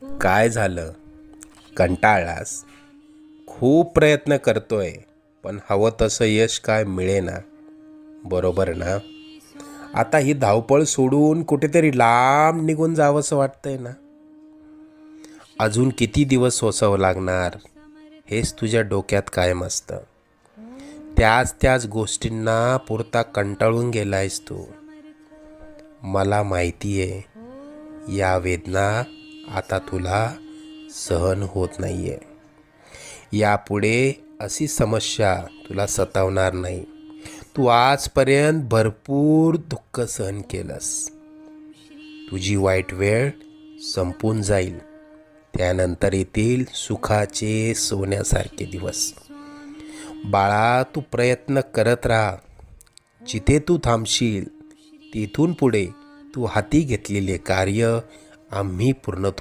काय झालं? कंटाळलास? खूप प्रयत्न करतोय, पण हवं तसं यश काय मिळेना, बरोबर ना? आता ही धावपळ सोडून कुठेतरी लांब निघून जावंसं वाटतंय ना? अजून किती दिवस सोसावं लागणार हेच तुझ्या डोक्यात कायम असतं. त्याच गोष्टींना पुरता कंटाळून गेलायस तू. मला माहिती आहे, या वेदना आता तुला सहन होत नाहीये. यापुढे अशी समस्या तुला सतावणार नाही. तू आजपर्यंत भरपूर दुःख सहन केलंस. तुझी वाईट वेळ संपून जाईल. त्यानंतर येतील सुखाचे सोन्यासारखे दिवस. बाळा, तू प्रयत्न करत राहा. जिथे तू थांबशील तिथून पुढे तू हाती घेतलेले कार्य आम्ही पूर्णत्व